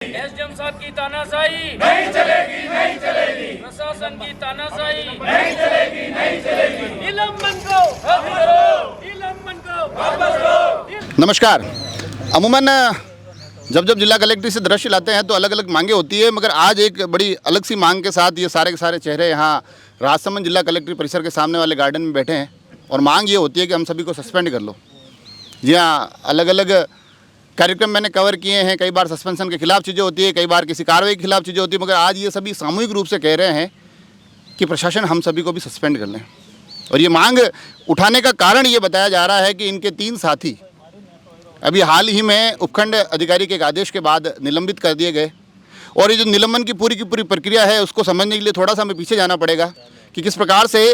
SDM साहब की तानाशाही नहीं चलेगी, नहीं चलेगी, प्रशासन की तानाशाही नहीं चलेगी, नहीं चलेगी। निलंबन को रद्द करो, निलंबन को वापस लो। नमस्कार। अमूमन जब जब जिला कलेक्ट्रेट से दृश्य लाते हैं तो अलग अलग मांगे होती है, मगर आज एक बड़ी अलग सी मांग के साथ ये सारे के सारे चेहरे यहाँ राजसमंद जिला कलेक्ट्रेट परिसर के सामने वाले गार्डन में बैठे हैं और मांग ये होती है कि हम सभी को सस्पेंड कर लो। जी हाँ, अलग अलग कार्यक्रम मैंने कवर किए हैं। कई बार सस्पेंशन के खिलाफ चीज़ें होती है, कई बार किसी कार्रवाई के खिलाफ चीज़ें होती है, मगर आज ये सभी सामूहिक रूप से कह रहे हैं कि प्रशासन हम सभी को भी सस्पेंड कर लें। और ये मांग उठाने का कारण ये बताया जा रहा है कि इनके 3 साथी अभी हाल ही में उपखंड अधिकारी के एक आदेश के बाद निलंबित कर दिए गए। और ये जो निलंबन की पूरी प्रक्रिया है उसको समझने के लिए थोड़ा सा हमें पीछे जाना पड़ेगा कि किस प्रकार से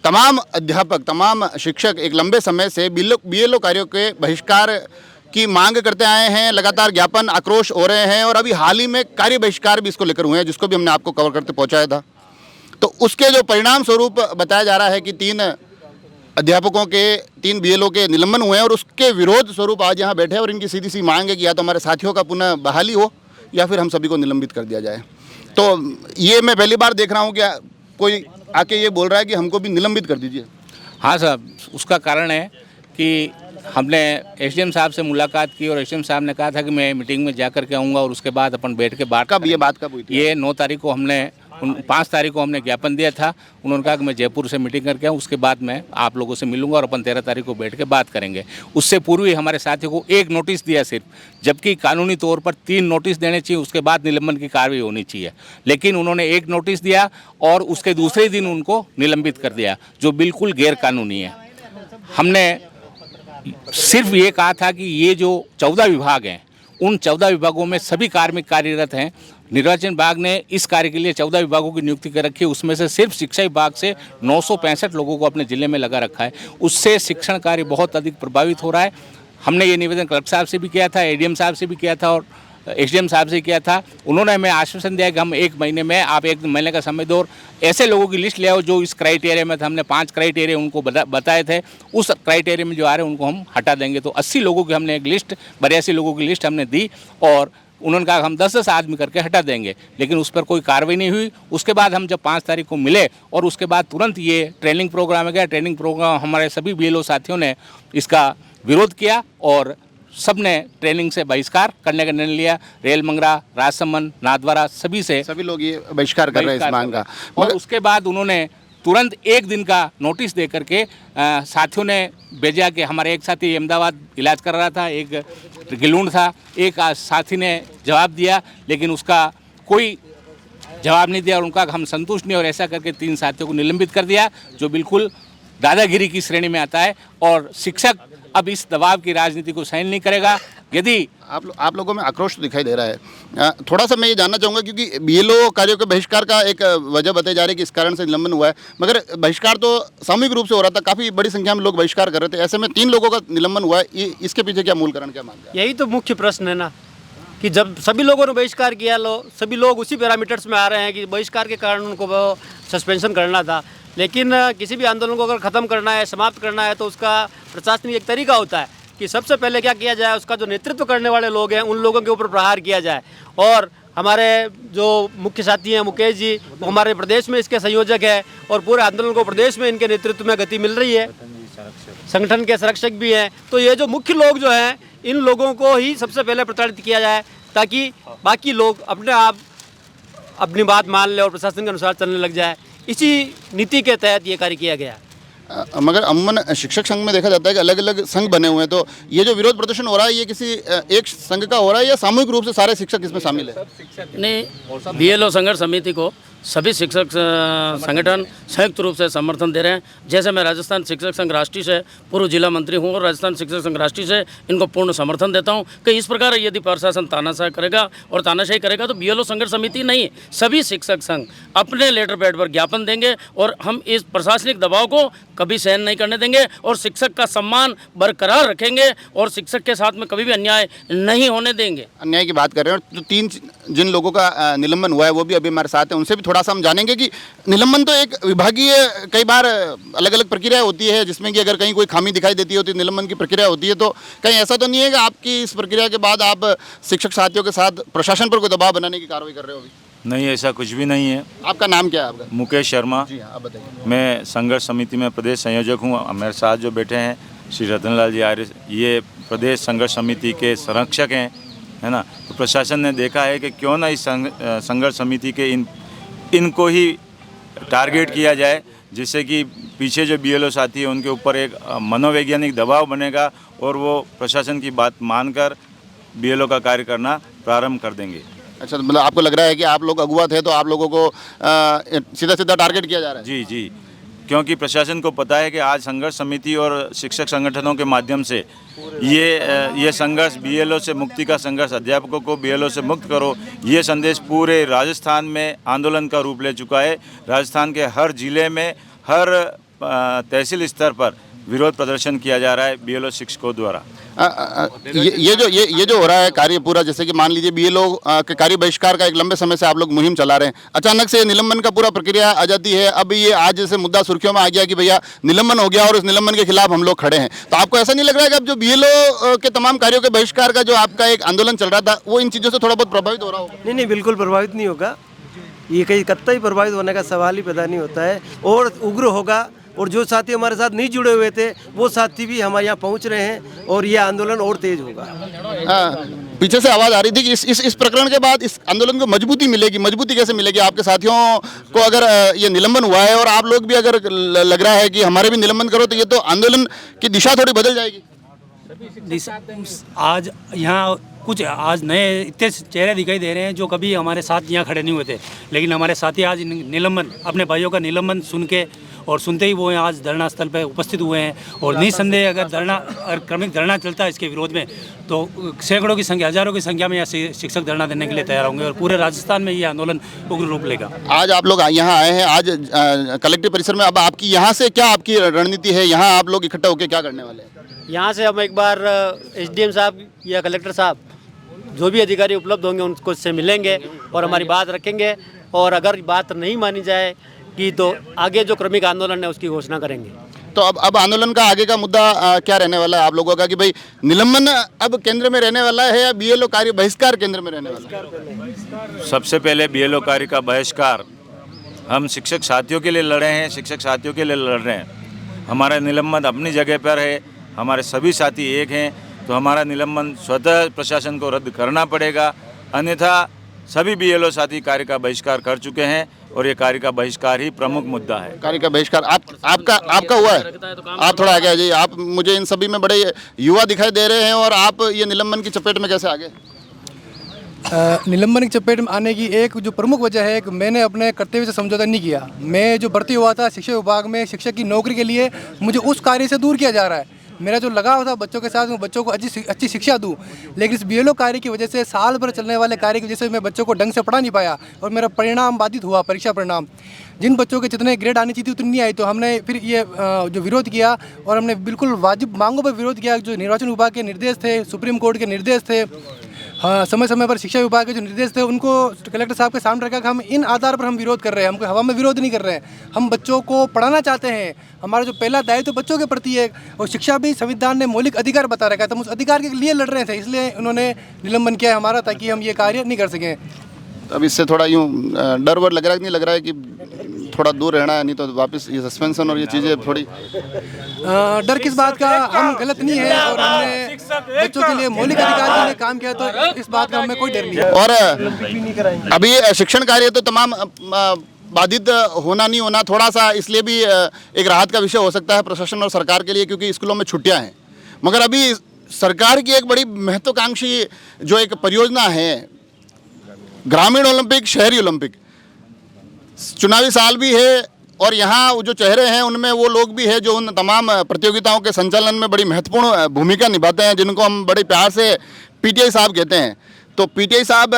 तमाम अध्यापक, तमाम शिक्षक एक लंबे समय से बीएलओ कार्यों के बहिष्कार की मांग करते आए हैं। लगातार ज्ञापन, आक्रोश हो रहे हैं और अभी हाल ही में कार्य बहिष्कार भी इसको लेकर हुए हैं, जिसको भी हमने आपको कवर करते पहुंचाया था। तो उसके जो परिणाम स्वरूप बताया जा रहा है कि 3 अध्यापकों के, 3 बीएलओ के निलंबन हुए हैं और उसके विरोध स्वरूप आज यहाँ बैठे हैं। और इनकी सीधी सी मांग है कि या तो हमारे साथियों का पुनः बहाली हो या फिर हम सभी को निलंबित कर दिया जाए। तो ये मैं पहली बार देख रहा हूँ कि कोई आके ये बोल रहा है कि हमको भी निलंबित कर दीजिए। हाँ साहब, उसका कारण है कि हमने एसडीएम साहब से मुलाकात की और एसडीएम साहब ने कहा था कि मैं मीटिंग में जा कर के आऊँगा और उसके बाद अपन बैठ के बात। कब ये बात कब हुई थी? ये 9 तारीख को हमने 5 तारीख को हमने ज्ञापन दिया था। उन्होंने कहा कि मैं जयपुर से मीटिंग करके आऊँ, उसके बाद मैं आप लोगों से मिलूंगा और अपन 13 तारीख को बैठ के बात करेंगे। उससे पूर्व ही हमारे साथियों को 1 नोटिस दिया सिर्फ, जबकि कानूनी तौर पर 3 नोटिस देने चाहिए, उसके बाद निलंबन की कार्रवाई होनी चाहिए। लेकिन उन्होंने 1 नोटिस दिया और उसके दूसरे दिन उनको निलंबित कर दिया, जो बिल्कुल गैर कानूनी है। हमने सिर्फ ये कहा था कि ये जो 14 विभाग हैं, उन 14 विभागों में सभी कार्मिक कार्यरत हैं। निर्वाचन विभाग ने इस कार्य के लिए 14 विभागों की नियुक्ति कर रखी है। उसमें से सिर्फ शिक्षा विभाग से 965 लोगों को अपने ज़िले में लगा रखा है। उससे शिक्षण कार्य बहुत अधिक प्रभावित हो रहा है। हमने ये निवेदन कलेक्टर साहब से भी किया था, एडीएम साहब से भी किया था और एसडीएम साहब से किया था। उन्होंने हमें आश्वासन दिया कि हम 1 महीने में, आप 1 महीने का समय दो और ऐसे लोगों की लिस्ट ले आओ जो इस क्राइटेरिया में थे। हमने 5 क्राइटेरिया उनको बताए थे, उस क्राइटेरिया में जो आ रहे हैं उनको हम हटा देंगे। तो 80 लोगों की हमने एक लिस्ट, 82 लोगों की लिस्ट हमने दी और उन्होंने कहा हम 10-10 आदमी करके हटा देंगे, लेकिन उस पर कोई कार्रवाई नहीं हुई। उसके बाद हम जब 5 तारीख को मिले और उसके बाद तुरंत ये ट्रेनिंग प्रोग्राम गया। ट्रेनिंग प्रोग्राम हमारे सभी बीएलओ साथियों ने इसका विरोध किया और सब ने ट्रेनिंग से बहिष्कार करने का निर्णय लिया। रेल मंगरा, राजसमंद, नाथद्वारा सभी लोग ये बहिष्कार कर रहे हैं इस मांग का। और उसके बाद उन्होंने तुरंत 1 दिन का नोटिस दे करके साथियों ने भेजा कि हमारे एक साथी अहमदाबाद इलाज कर रहा था, एक गिलूंड था, एक साथी ने जवाब दिया लेकिन उसका कोई जवाब नहीं दिया और उनका हम संतुष्ट नहीं, और ऐसा करके 3 साथियों को निलंबित कर दिया, जो बिल्कुल दादागिरी की श्रेणी में आता है। और शिक्षक अब इस दबाव की राजनीति को सहन नहीं करेगा। यदि आप लोगों में आक्रोश दिखाई दे रहा है, थोड़ा सा मैं ये जानना चाहूँगा क्योंकि बीएलओ कार्यों के बहिष्कार का एक वजह बताई जा रही है कि इस कारण से निलंबन हुआ है, मगर बहिष्कार तो सामूहिक रूप से हो रहा था, काफ़ी बड़ी संख्या में लोग बहिष्कार कर रहे थे। ऐसे में 3 लोगों का निलंबन हुआ है, इसके पीछे क्या मूल कारण, क्या मानते हैं? यही तो मुख्य प्रश्न है ना, कि जब सभी लोगों ने बहिष्कार किया, सभी लोग उसी पैरामीटर्स में आ रहे हैं कि बहिष्कार के कारण उनको सस्पेंशन करना था। लेकिन किसी भी आंदोलन को अगर ख़त्म करना है, समाप्त करना है, तो उसका प्रशासनिक एक तरीका होता है कि सबसे पहले क्या किया जाए, उसका जो नेतृत्व करने वाले लोग हैं उन लोगों के ऊपर प्रहार किया जाए। और हमारे जो मुख्य साथी हैं मुकेश जी, वो हमारे प्रदेश में इसके संयोजक है और पूरे आंदोलन को प्रदेश में इनके नेतृत्व में गति मिल रही है, संगठन के संरक्षक भी हैं। तो ये जो मुख्य लोग जो हैं, इन लोगों को ही सबसे पहले प्रताड़ित किया जाए ताकि बाकी लोग अपने आप अपनी बात मान ले और प्रशासन के अनुसार चलने लग जाए। इसी नीति के तहत ये कार्य किया गया। मगर अमूमन शिक्षक संघ में देखा जाता है कि अलग अलग संघ बने हुए हैं, तो ये जो विरोध प्रदर्शन हो रहा है ये किसी एक संघ का हो रहा है या सामूहिक रूप से सारे शिक्षक इसमें शामिल है? नहीं, बीएलओ संघर्ष समिति को सभी शिक्षक संगठन संयुक्त रूप से समर्थन दे रहे हैं। जैसे मैं राजस्थान शिक्षक संघ राष्ट्रीय से पूर्व जिला मंत्री हूं और राजस्थान शिक्षक संघ राष्ट्रीय से इनको पूर्ण समर्थन देता हूं कि इस प्रकार यदि प्रशासन तानाशाही करेगा और तानाशाही करेगा तो बीएलओ संघर्ष समिति नहीं, सभी शिक्षक संघ अपने लेटर पैड पर ज्ञापन देंगे और हम इस प्रशासनिक दबाव को कभी सहन नहीं करने देंगे और शिक्षक का सम्मान बरकरार रखेंगे और शिक्षक के साथ में कभी भी अन्याय नहीं होने देंगे। अन्याय की बात कर रहे हैं, तो 3 जिन लोगों का निलंबन हुआ है वो भी अभी हमारे साथ हैं, उनसे भी थोड़ा सा हम जानेंगे कि निलंबन तो एक विभागीय कई बार अलग अलग प्रक्रिया होती है, जिसमें कि अगर कहीं कोई खामी दिखाई देती होती है निलंबन की प्रक्रिया होती है, तो कहीं ऐसा तो नहीं है कि आपकी इस प्रक्रिया के बाद आप शिक्षक साथियों के साथ प्रशासन पर कोई दबाव बनाने की कार्रवाई कर रहे हो अभी? नहीं, ऐसा कुछ भी नहीं है। आपका नाम क्या है आपका? मुकेश शर्मा। जी हाँ, आप बताइए। मैं संघर्ष समिति में प्रदेश संयोजक हूँ। मेरे साथ जो बैठे हैं श्री रतनलाल जी आर्य, ये प्रदेश संघर्ष समिति के संरक्षक हैं, है ना। तो प्रशासन ने देखा है कि क्यों ना इस संघर्ष समिति के इनको ही टारगेट किया जाए, जिससे कि पीछे जो BLO साथी है उनके ऊपर एक मनोवैज्ञानिक दबाव बनेगा और वो प्रशासन की बात मानकर BLO का कार्य करना प्रारंभ कर देंगे। अच्छा, तो मतलब आपको लग रहा है कि आप लोग अगुवा थे तो आप लोगों को सीधा सीधा टारगेट किया जा रहा है? जी जी, क्योंकि प्रशासन को पता है कि आज संघर्ष समिति और शिक्षक संगठनों के माध्यम से ये संघर्ष BLO से मुक्ति का संघर्ष, अध्यापकों को BLO से मुक्त करो, ये संदेश पूरे राजस्थान में आंदोलन का रूप ले चुका है। राजस्थान के हर जिले में, हर तहसील स्तर पर विरोध प्रदर्शन किया जा रहा है BLO शिक्षकों द्वारा। ये जो हो रहा है कार्य पूरा, जैसे कि मान लीजिए BLO के कार्य बहिष्कार का एक लंबे समय से आप लोग मुहिम चला रहे हैं, अचानक से निलंबन का पूरा प्रक्रिया आ जाती है। अब ये आज जैसे मुद्दा सुर्खियों में आ गया कि भैया निलंबन हो गया और इस निलंबन के खिलाफ हम लोग खड़े हैं, तो आपको ऐसा नहीं लग रहा है कि अब जो BLO के तमाम कार्यों के बहिष्कार का जो आपका एक आंदोलन चल रहा था वो इन चीज़ों से थोड़ा बहुत प्रभावित हो रहा होगा? नहीं नहीं, बिल्कुल प्रभावित नहीं होगा। ये कहीं कतई प्रभावित होने का सवाल ही पैदा नहीं होता है, और उग्र होगा। और जो साथी हमारे साथ नहीं जुड़े हुए थे वो साथी भी हमारे यहाँ पहुँच रहे हैं और ये आंदोलन और तेज होगा। पीछे से आवाज़ आ रही थी कि इस प्रकरण के बाद इस आंदोलन को मजबूती मिलेगी। मजबूती कैसे मिलेगी? आपके साथियों को अगर ये निलंबन हुआ है और आप लोग भी अगर लग रहा है कि हमारे भी निलंबन करो, तो ये तो आंदोलन की दिशा थोड़ी बदल जाएगी। आज यहाँ कुछ आज नए इतने चेहरे दिखाई दे रहे हैं जो कभी हमारे साथ यहाँ खड़े नहीं हुए थे, लेकिन हमारे साथी आज निलंबन, अपने भाइयों का निलंबन सुन के और सुनते ही वो आज धरना स्थल पर उपस्थित हुए हैं। और निसंदेह अगर क्रमिक धरना चलता है इसके विरोध में, तो सैकड़ों की संख्या, हज़ारों की संख्या में यहाँ शिक्षक धरना देने के लिए तैयार होंगे और पूरे राजस्थान में ये आंदोलन उग्र रूप लेगा। आज आप लोग यहाँ आए हैं, आज कलेक्ट्रेट परिसर में, अब आपकी यहाँ से क्या आपकी रणनीति है? यहाँ आप लोग इकट्ठा होकर क्या करने वाले हैं? यहाँ से हम एक बार SDM साहब या कलेक्टर साहब, जो भी अधिकारी उपलब्ध होंगे उनको से मिलेंगे और हमारी बात रखेंगे, और अगर बात नहीं मानी जाए कि तो आगे जो क्रमिक आंदोलन है उसकी घोषणा करेंगे। तो अब आंदोलन का आगे का मुद्दा क्या रहने वाला है आप लोगों का, कि भाई निलंबन अब केंद्र में रहने वाला है या BLO कार्य बहिष्कार केंद्र में रहने वाला है? सबसे पहले BLO कार्य का बहिष्कार। हम शिक्षक साथियों के लिए लड़े हैं, शिक्षक साथियों के लिए लड़ रहे हैं। हमारा निलंबन अपनी जगह पर है, हमारे सभी साथी एक हैं, तो हमारा निलंबन स्वतः प्रशासन को रद्द करना पड़ेगा, अन्यथा सभी BLO साथी कार्य का बहिष्कार कर चुके हैं और ये कार्य का बहिष्कार ही प्रमुख मुद्दा है। कार्य का बहिष्कार आपका हुआ है? आप थोड़ा आगे आ जाइए। आप मुझे इन सभी में बड़े युवा दिखाई दे रहे हैं और आप ये निलंबन की चपेट में कैसे आ गए? निलंबन की चपेट में आने की एक जो प्रमुख वजह है कि मैंने अपने कर्तव्य से समझौता नहीं किया। मैं जो भर्ती हुआ था शिक्षा विभाग में शिक्षक की नौकरी के लिए, मुझे उस कार्य से दूर किया जा रहा है। मेरा जो लगाव था बच्चों के साथ, मैं बच्चों को अच्छी शिक्षा दूं, लेकिन इस BLO कार्य की वजह से, साल भर चलने वाले कार्य की वजह से मैं बच्चों को ढंग से पढ़ा नहीं पाया और मेरा परिणाम बाधित हुआ, परीक्षा परिणाम। जिन बच्चों के जितने ग्रेड आनी चाहिए उतनी नहीं आई, तो हमने फिर ये जो विरोध किया और हमने बिल्कुल वाजिब मांगों पर विरोध किया। जो निर्वाचन विभाग के निर्देश थे, सुप्रीम कोर्ट के निर्देश थे, हाँ, समय समय पर शिक्षा विभाग के जो निर्देश थे उनको कलेक्टर साहब के सामने रखा कि हम इन आधार पर हम विरोध कर रहे हैं। हम हवा में विरोध नहीं कर रहे हैं, हम बच्चों को पढ़ाना चाहते हैं। हमारा जो पहला दायित्व तो बच्चों के प्रति है, और शिक्षा भी संविधान ने मौलिक अधिकार बता रखा है, तो हम उस अधिकार के लिए लड़ रहे थे, इसलिए उन्होंने निलंबन किया है हमारा, ताकि हम ये कार्य नहीं कर सकें। अब इससे थोड़ा यूँ डर वर लग रहा है कि नहीं लग रहा है कि थोड़ा दूर रहना है, नहीं तो वापस ये सस्पेंशन और ये चीज़ें थोड़ी डर किस बात का? हम गलत नहीं है और हमने बच्चों के लिए मौलिक अधिकार के लिए काम किया, तो इस बात का हमें कोई डर नहीं है। और अभी शिक्षण कार्य तो तमाम बाधित होना नहीं होना थोड़ा सा इसलिए भी एक राहत का विषय हो सकता है प्रशासन और सरकार के लिए, क्योंकि स्कूलों में छुट्टियां हैं। मगर अभी सरकार की एक बड़ी महत्वाकांक्षी जो एक परियोजना है, ग्रामीण ओलंपिक, शहरी ओलंपिक, चुनावी साल भी है और यहाँ जो चेहरे हैं उनमें वो लोग भी हैं जो उन तमाम प्रतियोगिताओं के संचालन में बड़ी महत्वपूर्ण भूमिका निभाते हैं, जिनको हम बड़े प्यार से PTI साहब कहते हैं। तो PTI साहब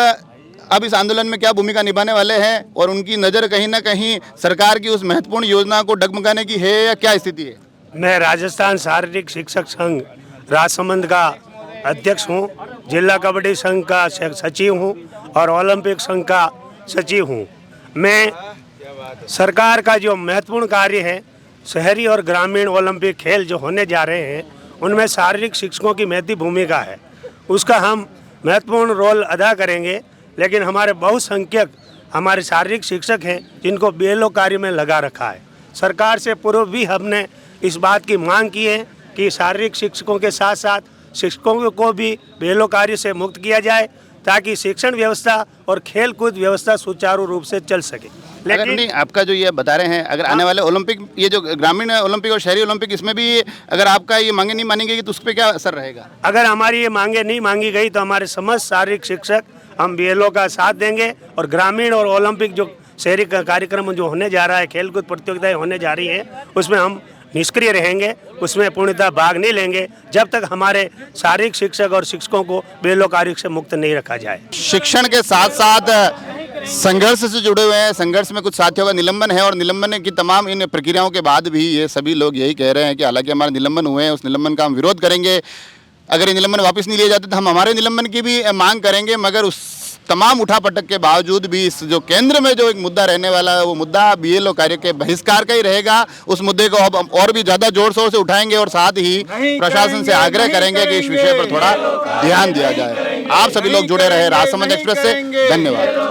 अब इस आंदोलन में क्या भूमिका निभाने वाले हैं और उनकी नज़र कहीं ना कहीं सरकार की उस महत्वपूर्ण योजना को डगमगाने की है या क्या स्थिति है? मैं राजस्थान शारीरिक शिक्षक संघ राजसमंद का अध्यक्ष हूँ, जिला कबड्डी संघ का सचिव हूँ और ओलंपिक संघ का सचिव हूँ। में सरकार का जो महत्वपूर्ण कार्य है, शहरी और ग्रामीण ओलंपिक खेल जो होने जा रहे हैं उनमें शारीरिक शिक्षकों की महती भूमिका है, उसका हम महत्वपूर्ण रोल अदा करेंगे। लेकिन हमारे बहुसंख्यक हमारे शारीरिक शिक्षक हैं जिनको BLO कार्य में लगा रखा है। सरकार से पूर्व भी हमने इस बात की मांग की है कि शारीरिक शिक्षकों के साथ साथ शिक्षकों को भी BLO कार्य से मुक्त किया जाए ताकि शिक्षण व्यवस्था और खेल कूद व्यवस्था सुचारू रूप से चल सके। लेकिन नहीं, आपका जो ये बता रहे हैं, अगर आने वाले ओलंपिक, ये जो ग्रामीण ओलंपिक और शहरी ओलंपिक, इसमें भी अगर आपका ये मांगे नहीं मानी गई तो उस पर क्या असर रहेगा? अगर हमारी ये मांगे नहीं मांगी गई तो हमारे समस्त शारीरिक शिक्षक हम BLO का साथ देंगे और ग्रामीण और ओलंपिक जो शहरी का कार्यक्रम जो होने जा रहा है, खेलकूद प्रतियोगिताएं होने जा रही है, उसमें हम निष्क्रिय रहेंगे, उसमें पूर्णतः भाग नहीं लेंगे जब तक हमारे शारीरिक शिक्षक और शिक्षकों को BLO कार्य से मुक्त नहीं रखा जाए। शिक्षण के साथ साथ संघर्ष से जुड़े हुए हैं। संघर्ष में कुछ साथियों का निलंबन है और निलंबन की तमाम इन प्रक्रियाओं के बाद भी ये सभी लोग यही कह रहे हैं कि हालांकि हमारे निलंबन हुए हैं, उस निलंबन का हम विरोध करेंगे। अगर ये निलंबन वापस नहीं लिए जाते तो हम हमारे निलंबन की भी मांग करेंगे। मगर उस तमाम उठापटक के बावजूद भी इस जो केंद्र में जो एक मुद्दा रहने वाला है वो मुद्दा BLO कार्य के बहिष्कार का ही रहेगा। उस मुद्दे को अब और भी ज़्यादा जोर शोर से उठाएंगे और साथ ही प्रशासन से आग्रह करेंगे कि इस विषय पर थोड़ा ध्यान दिया जाए। आप सभी लोग जुड़े रहे राजसमंद एक्सप्रेस से। धन्यवाद।